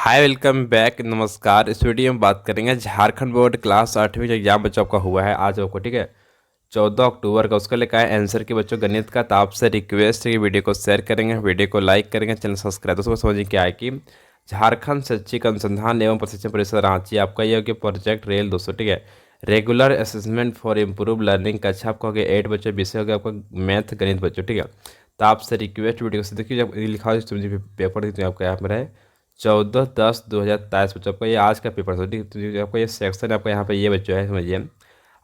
Hi welcome back नमस्कार। इस video में बात करेंगे झारखंड बोर्ड क्लास 8वीं जो एग्जाम बच्चों का हुआ है आज आपको, ठीक है, 14 अक्टूबर का। उसका लिखा है आंसर के बच्चों गणित का। तो आपसे रिक्वेस्ट है कि वीडियो को शेयर करेंगे, वीडियो को लाइक करेंगे, चैनल सब्सक्राइब। दोस्तों समझिए क्या है कि झारखंड शैक्षिक अनुसंधान एवं प्रशिक्षण परिषद रांची आपका ये हो गया प्रोजेक्ट रेल दोस्तों, ठीक है, regular assessment for improve learning का। अच्छा आपका हो गया 8 बच्चों, विषय हो गया आपका मैथ गणित बच्चों, ठीक है। तो आपसे रिक्वेस्ट वीडियो को देखिए, जब लिखा हो पेपर देखिए तो आपका यहाँ पर है 14/10/2023 बच्चों। आपका ये आज का पेपर था, ठीक है। तो आपका ये सेक्शन आपका यहाँ पे ये बच्चों है, समझिए।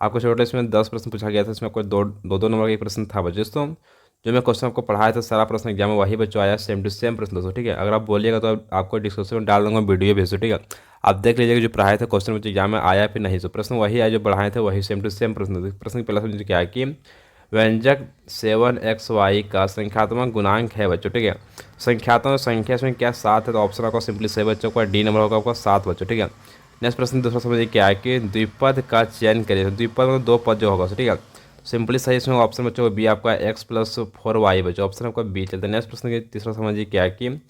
आपको छोटा इसमें 10 प्रश्न पूछा गया था, इसमें आपको दो दो दो नंबर का एक प्रश्न था बच्चों। दोस्तों जो मैं क्वेश्चन आपको पढ़ाया था सारा प्रश्न एग्जाम में वही बच्चों आया, सेम टू सेम प्रश्न दोस्तों, ठीक है। अगर आप बोलिएगा तो आपको डिस्क्रिप्शन में डाल दूंगा, वीडियो भेज दो, ठीक है। आप देख लीजिएगा जो पढ़ाए थे क्वेश्चन बच्चों एग्जाम में आया फिर नहीं। तो प्रश्न वही आया जो पढ़ाए थे, वही सेम टू सेम प्रश्न। प्रश्न की पहला समझिए क्या है कि व्यंजक 7xy का संख्यात्मक गुणांक है बच्चों, ठीक है। संख्यात्मक संख्या इसमें क्या 7 है, तो ऑप्शन आपका सिंपली सही बच्चों का डी नंबर होगा आपका 7 बच्चों, ठीक है। नेक्स्ट प्रश्न दूसरा समझिए क्या है कि द्विपद का चयन करिए। द्विपद में दो पद जो होगा, ठीक है। सिंपली सही इसमें ऑप्शन बच्चों को बी आपका x+4y बच्चों, ऑप्शन आपका बी चलता है। नेक्स्ट प्रश्न की तीसरा समझिए क्या है कि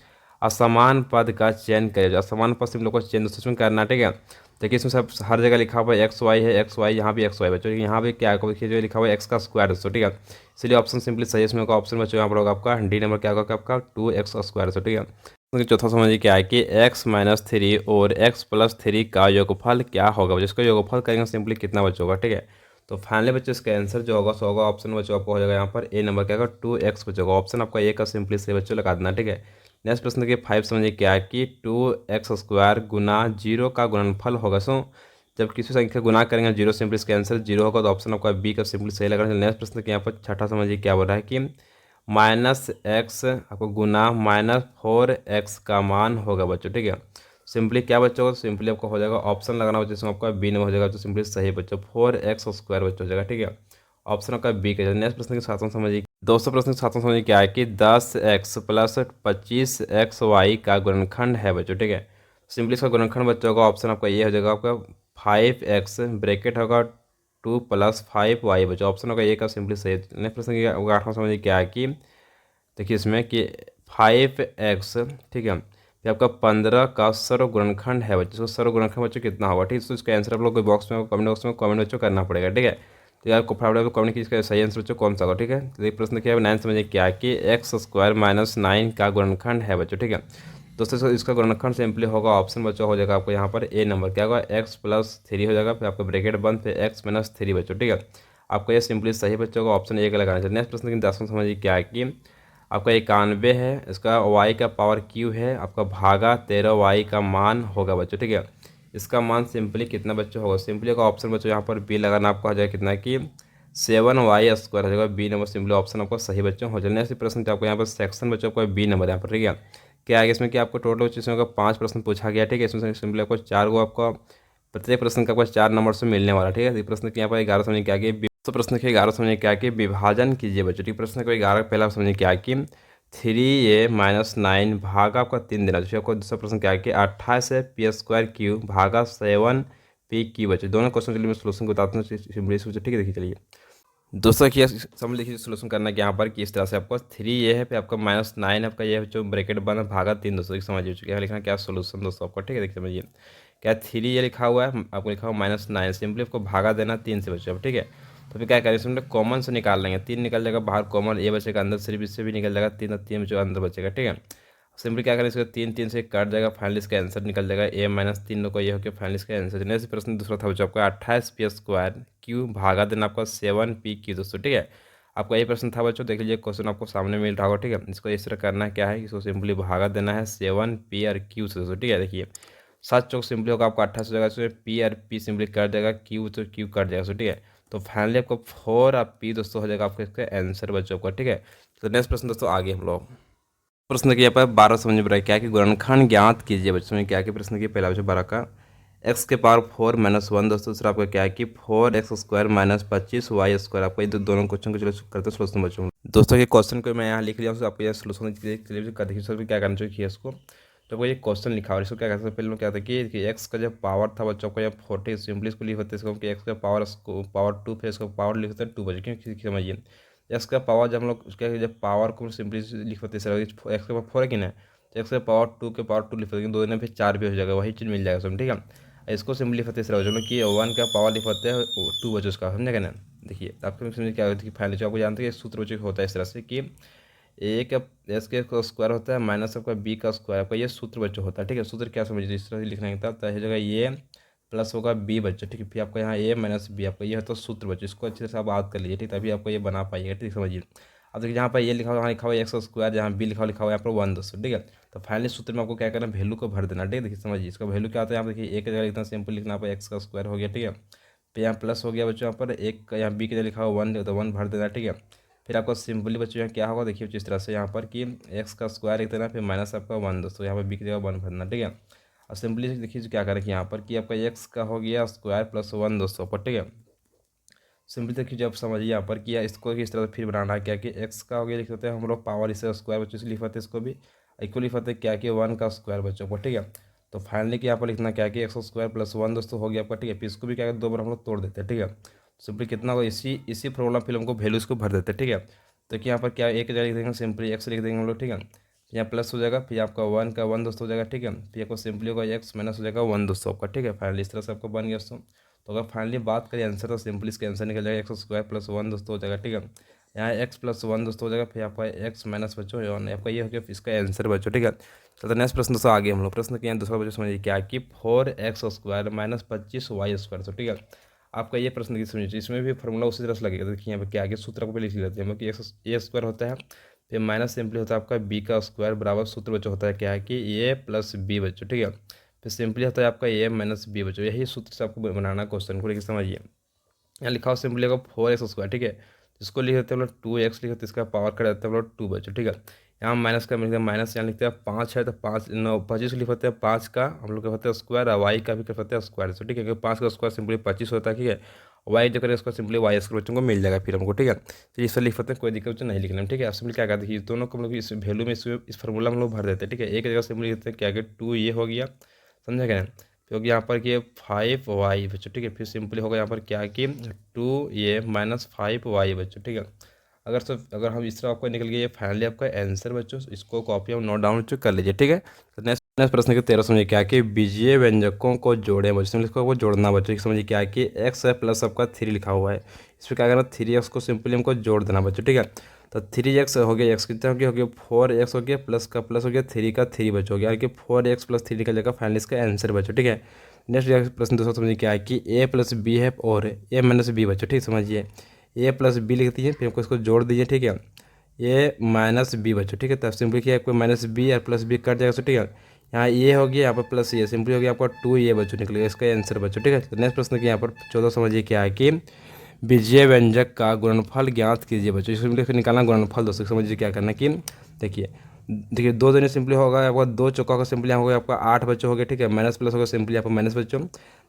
असमान पद का चयन करिए। असमान पद से हम लोग को चयन दोस्तों इसमें करना, ठीक है। देखिए इसमें सब हर जगह लिखा हुआ है एक्स वाई है, एक्स वाई, यहाँ भी एक्स वाई बच्चों, यहाँ भी क्या देखिए जो लिखा हुआ है एक्स का स्क्वायर दोस्तों, ठीक है। इसलिए ऑप्शन सिंपली सही है इसमें का ऑप्शन बच्चों यहाँ पर होगा आपका डी नंबर क्या होगा आपका 2x² दोस्तों, ठीक है। तो चौथा समझिए क्या है कि x-3 और x+3 का योगफल क्या होगा। जिसका योगफल करेंगे सिंपली कितना बच्चों होगा, ठीक है। तो फाइनली बच्चों इसका आंसर जो होगा सो होगा ऑप्शन बच्चों आपको हो जाएगा यहाँ पर ए नंबर क्या होगा 2x बच्चों होगा। ऑप्शन आपका ए का सिंपली सही बच्चों लगा देना, ठीक है। नेक्स्ट प्रश्न देखिए 5 समझिए क्या है कि 2x² गुना 0 का गुणनफल होगा। सो जब किसी संख्या गुना करेंगे जीरो सिंपली इसका आंसर जीरो होगा, तो ऑप्शन आपका बी का सिंपली सही लगा। नेक्स्ट प्रश्न के यहाँ पर छठा समझिए क्या बोल रहा है कि -x आपको गुना -4x का मान होगा बच्चों, ठीक है। सिंपली क्या बच्चों को सिंपली आपको हो जाएगा ऑप्शन लगाना बच्चों, इसमें आपका बी नंबर हो जाएगा तो सिंपली सही बच्चों 4x² बच्चों हो जाएगा, ठीक है। ऑप्शन आपका बी का। नेक्स्ट प्रश्न के साथ समझिए दोस्तों, प्रश्न के साथ समझिए क्या है कि 10x + 25xy का गुणनखंड है बच्चों, ठीक है। सिंपली इसका गुणनखंड बच्चों होगा ऑप्शन आपका ये हो जाएगा आपका 5x ब्रैकेट होगा 2+5y बच्चों, ऑप्शन होगा ये का सिंपली सही। नेक्स्ट प्रश्न की आठवां समझिए क्या है कि देखिए इसमें कि 5x, ठीक है, ये आपका 15 का सर्व गुणनखंड है बच्चों। सर्व गुणनखंड बच्चों कितना होगा, ठीक है। तो इसका आंसर आप लोग बॉक्स में कमेंट बॉक्स में कमेंट बच्चों करना पड़ेगा, ठीक है। तो यार को फटाफट कमेंट की इसका सही आंसर बच्चों कौन सा होगा, ठीक है। तो एक प्रश्न क्या है 9 समझिए क्या है कि x² - 9 का गुणनखंड है बच्चों, ठीक है। दोस्तों इसका गुणनखंड सिंपली होगा ऑप्शन बच्चों हो जाएगा आपको यहाँ पर ए नंबर क्या होगा x+3 हो जाएगा, फिर आपका ब्रैकेट बंद, फिर x-3 बच्चों, ठीक है। आपका ये सिंपली सही बच्चों का ऑप्शन ए का लगाना चाहिए। नेक्स्ट प्रश्न की 10वां समझिए क्या है कि आपका 91 है, इसका y का पावर q है, आपका भागा 13y का मान होगा बच्चों, ठीक है। इसका मान सिंपली कितना बच्चों होगा, सिंपली का ऑप्शन बच्चों यहाँ पर बी लगाना आपको हो जाएगा कितना कि 7y² हो जाएगा, बी नंबर सिंपली ऑप्शन आपको सही बच्चों हो जाएगा। ऐसे प्रश्न आपको यहाँ पर सेक्शन बच्चों को बी नंबर यहाँ पर, ठीक है। क्या है इसमें कि आपको टोटल बच्चों इसमें 5 प्रश्न पूछा गया, ठीक है। इसमें सिंपली आपको 4 को आपका प्रत्येक प्रश्न का आपको 4 नंबर से मिलने वाला, ठीक है। प्रश्न के यहाँ पर 11 समझिए क्या कि तो प्रश्न के 11 समझिए क्या कि विभाजन कीजिए बच्चों, ठीक। प्रश्न को 11 पहला समझिए क्या कि 3a - 9 भागा आपका 3 देना चाहिए। आपको दूसरा प्रश्न क्या है कि 28 है p² भागा 7p बच्चों। दोनों क्वेश्चन के लिए मैं सोल्यूशन को बताता हूँ सिंपली, ठीक है। देखिए चलिए दोस्तों की समझ लीजिए सोल्यूशन करना कि यहाँ पर किस तरह से आपको 3 ये है, फिर आपका -9 आपका ये जो ब्रैकेट बंद भागा 3 दोस्तों की समझ चुके हैं। लिखना क्या सोल्यूशन दोस्तों आपको, ठीक है। देखिए समझिए क्या 3 ये लिखा हुआ है, आपको लिखा हुआ -9, सिंपली आपको भागा देना 3 से बच्चों, ठीक है। तो फिर क्या करें इसमें कॉमन से निकाल लेंगे, 3 निकल जाएगा बाहर कॉमन, ये बचेगा अंदर, सिर्फ इससे भी निकल जाएगा 3 और 3 जो अंदर बचेगा, ठीक है। सिंपली क्या करें इसको 3 से कट जाएगा, फाइनली इसका आंसर निकल जाएगा a - 3 को ये होकर फाइनली इसका आंसर। नेक्स्ट प्रश्न दूसरा था बच्चों आपका 28p² भागा देना आपका 7p दोस्तों, ठीक है। आपका ये प्रश्न था बच्चों, देख लीजिए क्वेश्चन आपको सामने मिल रहा होगा, ठीक है। इसको इस तरह करना क्या है, इसको सिंपली भागा देना है 7p और q से दोस्तों, ठीक है। देखिए 7 चौक सिंपली होगा आपका 28 हो जाएगा, इसमें p और p सिंपली कट जाएगा, q तो q कट जाएगा, ठीक है। तो फाइनली आपको 4 और p दोस्तों हो जाएगा आपका इसका आंसर बच्चों का, ठीक है। तो नेक्स्ट प्रश्न दोस्तों आगे हम लोग प्रश्न की यहाँ पर 12 समझ में रहा क्या कि गुणनखंड ज्ञात कीजिए बच्चों में क्या कि प्रश्न की पहला बच्चों 12 का x⁻4 - 1 दोस्तों, दूसरा आपका क्या है कि 4x² - 25y²। आपको ये दोनों क्वेश्चन को चलो करते हैं सोल्यूशन बच्चों। दोस्तों ये क्वेश्चन को मैं यहाँ लिख लिया हूँ, आपको ये सोल्यूशन कर देखिए सर क्या करना चाहिए इसको। तो आपको ये क्वेश्चन लिखा हुआ है, इसको क्या करते हैं पहले क्या था कि एक्स का जब पावर था बच्चों को यहाँ 40, सिंपली इसको लिख होते इसको कि एक्स का पावर 2, फिर इसको पावर लिख होते हैं 2 बजे, क्यों समझिए एक्स का पावर जब हम लोग उसके जब पावर को सिंपली लिख होते हैं एक्स का पावर 4 है कि ना, तो एक्स के पावर 2 के पावर 2 लिख सकते हैं, 2 में फिर 4 भी हो जाएगा, वही चीज़ मिल जाएगा सब, ठीक है। इसको सिंपली फतेह इस तरह चलो कि 1 का पावर लिख सकते हैं 2 बचे उसका, समझेगा ना। देखिए आपको समझ क्या होता है कि फाइनली जो आपको जानते हैं सूत्र बच्चे होता है इस तरह से कि ए का एस के स्क्वायर होता है माइनस आपका बी का स्क्वायर, आपका ये सूत्र बच्चों होता है, ठीक है। सूत्र क्या समझिए इस तरह से लिखना होता है, तो इस जगह ये प्लस होगा बी बच्चों, ठीक है। फिर आपका यहाँ ए माइनस बी आपका ये होता है सूत्र बच्चों, इसको अच्छे से आप याद कर लीजिए, ठीक, तभी आपको ये बना पाइएगा, ठीक, समझिए। अब देखिए जहाँ पर ये लिखा हुआ, यहाँ लिखा हुआ एक्स स्क्वायर, जहाँ बी लिखा हुआ यहाँ पर 1 दोस्तों, ठीक है। तो फाइनली सूत्र में आपको क्या करना है, वैल्यू को भर देना, ठीक है। देखिए समझिए इसका वैल्यू क्या होता है, यहाँ देखिए एक जगह लिखना सिंपल लिखना पर एक्स का स्क्वायर हो गया, ठीक है। फिर यहाँ प्लस हो गया बच्चों, यहाँ पर एक यहाँ बी के जगह लिखा हुआ 1 तो 1 भर देना, ठीक है। फिर आपको सिंपली बच्चों यहाँ क्या होगा, देखिए जिस तरह से यहाँ पर कि एक्स का स्क्वायर लिख देना, फिर माइनस आपका 1 दोस्तों, यहाँ पर बी की जगह 1 भरना, ठीक है। और सिंपली देखिए क्या करें कि यहाँ पर कि आपका एक्स का हो गया स्क्वायर प्लस 1 दोस्तों पर, ठीक है। सिंपली देखिए जब समझिए यहाँ पर किया इसको इस तरह से फिर बनाना है क्या कि एक्स का हो गया लिख सकते हैं हम लोग पावर इसका स्क्वायर बच्चों से लिख सकते हैं, इसको भी इक्वल लिख सकते हैं क्या कि 1 का स्क्वायर बच्चों को, ठीक है। तो फाइनली कि यहाँ पर लिखना क्या कि एक्स स्क्वायर प्लस 1 दोस्तों हो गया आपका, ठीक है। फिर इसको भी क्या 2 बार हम लोग तोड़ देते हैं, ठीक है। सिंपली कितना होगा, इसी प्रॉब्लम फिर हमको वैल्यूज को भर देते हैं, ठीक है। तो कि यहाँ पर क्या एक जगह लिख देंगे सिंपली एक्स लिख देंगे हम लोग, ठीक है। यहाँ प्लस हो जाएगा, फिर आपका 1 का 1 दोस्तों हो जाएगा, ठीक है। फिर आपको सिंपली होगा एक्स माइनस हो जाएगा 1 दोस्तों आपका, ठीक है। फाइनली इस तरह से आपको बन गया दोस्तों। तो अगर फाइनली बात करें आंसर तो सिंपली इसका आंसर निकल जाएगा एक्स स्क्वायर प्लस 1 दोस्तों हो जाएगा, ठीक है। यहाँ एक्स प्लस 1 दोस्तों हो जाएगा, फिर आपका एक्स माइनस बच्चों आपका ये हो गया इसका आंसर बच्चों, ठीक है। चलते नेक्स्ट प्रश्न दोस्तों आगे हम लोग प्रश्न किया दूसरा बच्चों समझिए क्या कि 4x square minus 25y square, तो ठीक है। आपका ये प्रश्न की समझिए इसमें भी फॉर्मूला उसी तरह से लगेगा, देखिए यहाँ पर क्या आगे सूत्र को लिख लेते हैं कि एक्स ए स्क्वायर होता है, फिर माइनस सिंपली होता है आपका बी का स्क्वायर बराबर सूत्र बच्चों होता है क्या है कि ए प्लस बी बच्चों, ठीक है। फिर सिंपली होता है आपका ए माइनस बी बच्चों, यही सूत्र से आपको बनाना क्वेश्चन को, लेकर समझिए। यहाँ लिखा हो सिंपली होगा 4x स्क्वायर, ठीक है। इसको लिख देते हैं हम लोग 2x लिख देते इसका पावर कर देते हैं हम लोग 2 बच्चों, ठीक है। यहाँ माइनस का मिलता है माइनस, यहाँ लिखते हैं 5 है तो 5 9 25 लिख देते हैं 5 का हम लोग कहते हैं स्क्वायर, और वाई का भी कर सकते हैं स्क्वायर से, ठीक है। क्योंकि 5 का स्क्वायर सिंपली 25 होता है, ठीक है। वाई जो करें उसका सिंपली वाई स्क्वायर बच्चों को मिल जाएगा फिर हमको, ठीक है। तो इस लिख सकते हैं, कोई दिक्कत नहीं लिखने में, ठीक है। अब सिंपली क्या करते हैं दोनों को हम लोग इस वैल्यू में इस फार्मूला में हम लोग भर देते हैं, ठीक है। एक जगह सिंपली लिख देते हैं क्या कि 2 ये हो गया, समझा क्या, क्योंकि यहाँ पर कि 5y बच्चों, ठीक है। फिर सिंपली होगा यहाँ पर क्या कि 2 ये माइनस 5y बच्चों, ठीक है। अगर हम इस तरह आपको निकल गया ये फाइनली आपका आंसर बच्चों, इसको कॉपी हम नोट डाउन कर लीजिए, ठीक है। तो नेक्स्ट प्रश्न के 13 समझिए क्या कि बीजीय व्यंजकों को जोड़ें बच्चों, इसको वो जोड़ना बच्चों समझिए क्या कि एक्स है प्लस आपका 3 लिखा हुआ है, इस पर क्या करना 3x को सिंपली हमको जोड़ देना बच्चों, ठीक है। तो 3x हो गया, एक्स कितना हो गया 4x हो गया, प्लस का प्लस हो गया 3 का 3 बच्चों हो गया, यानी कि 4x प्लस 3 निकल जाएगा फाइनली इसका आंसर बच्चों, ठीक है। नेक्स्ट प्रश्न दोस्तों समझिए क्या है कि a प्लस बी है और a माइनस बी बच्चों, ठीक समझिए a प्लस बी लिख दीजिए, फिर आपको इसको जोड़ दीजिए, ठीक है। a माइनस बी बच्चों, ठीक है। तब सिंपली क्या आपको माइनस बी और प्लस बी कट जाएगा, ठीक है। यहाँ ये हो गया, यहाँ पर प्लस ये सिंपली हो गया आपका 2 ये बच्चों निकलेगा इसका आंसर बच्चों, ठीक है। तो नेक्स्ट प्रश्न की यहाँ पर 14 समझिए क्या है कि बीजीय व्यंजक का गुणनफल ज्ञात कीजिए बच्चों, इसको निकालना गुणनफल दोस्तों समझिए क्या करना कि देखिए 2 जने सिंपली होगा आपका 2 चौका का सिंपली यहाँ होगा आपका 8 बच्चों हो गया, ठीक है। माइनस प्लस होगा सिंपली आपका माइनस बच्चों,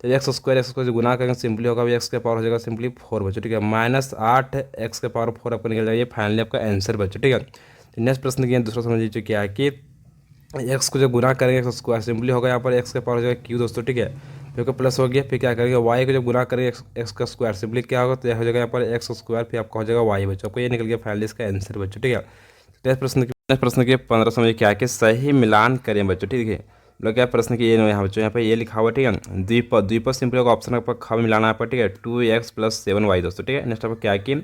तो एक्स स्क्वायर गुना करेंगे सिंपली होगा एक्स का पावर हो जाएगा सिंपली 4 बच्चों, ठीक है। माइनस 8 एक्स का पावर 4 आपका निकल जाएगा, ये फाइनली आपका आंसर बच्चों, ठीक है। तो नेक्स्ट प्रश्न किया दूसरा समझ लीजिए क्या है कि एक्स को जब गुना करेंगे एक्स स्क्वायर सिंपली होगा यहाँ पर एक्स का पावर हो जाएगा क्यू दोस्तों, ठीक है। फिर प्लस हो गया, फिर क्या करेंगे वाई को जब गुना करेंगे एक्स का स्क्वायर सिंपली क्या होगा, तो यह हो जाएगा यहाँ पर एक्स स्क्वायर, फिर आपका हो जाएगा वाई बच्चों, आपको ये निकल गया फाइनली इसका आंसर बच्चों, ठीक है। नेक्स्ट प्रश्न के 15 समझिए क्या है कि सही मिलान करें बच्चों, ठीक है। मतलब क्या प्रश्न की ये यहाँ बच्चों यहाँ पे ये लिखा हुआ, ठीक है। द्विपद सिंपल होगा ऑप्शन आपका ख में मिलाना है पर, ठीक है। 2x प्लस 7y दोस्तों, ठीक है। नेक्स्ट आपको क्या है कि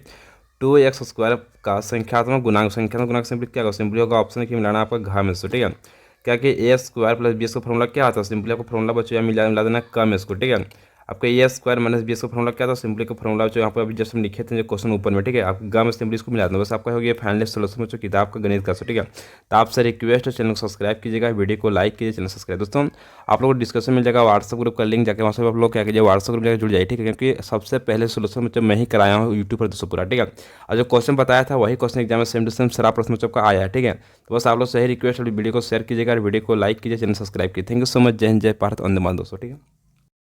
2x स्क्वायर का संख्यात्मक गुणांक सिंपली क्या होगा सिंपली होगा ऑप्शन की मिलाना आपका घ में दोस्तों, ठीक है। क्या कि ए स्क्वायर प्लस बी का फॉर्मूला क्या आता है सिंपली आपको फॉर्मूला बच्चों मिला देना कम इसको, ठीक है। आपका ए स्क्वायर माइनस बी का फॉर्मूला क्या था सिंपली का फॉर्मूला बच्चों यहाँ पर अभी जस्ट हम लिखे थे क्वेश्चन ऊपर में, ठीक है। आप गा में सिंपली इसको मिला देना बस आपका हो गया फाइनली सोल्यूशन बच्चों किताब का गणित का, ठीक है। तो आपसे रिक्वेस्ट है चैनल को सब्सक्राइब कीजिएगा, वीडियो को लाइक कीजिए, चैनल सब्सक्राइब दोस्तों। आप लोगों को डिस्कशन मिल जाएगा व्हाट्सअप ग्रुप का लिंक, जाकर वहाँ से आप लोग क्या कीजिए व्हाट्सअप ग्रुप जाकर जुड़ जाइए, ठीक है। क्योंकि सबसे पहले सोल्यूशन बच्चों मैं ही कराया हूँ यूट्यूब पर दोस्तों पूरा, ठीक है। और जो क्वेश्चन बताया था वही क्वेश्चन एग्जाम में सेम टू सेम सारा प्रश्न बच्चों का आया है, ठीक है। तो बस आप लोग सही रिक्वेस्ट वीडियो को शेयर कीजिएगा, वीडियो को लाइक कीजिए, चैनल सब्सक्राइब कीजिए। थैंक यू सो मच, जय हिंद, जय भारत, वंदे मातरम दोस्तों, ठीक है।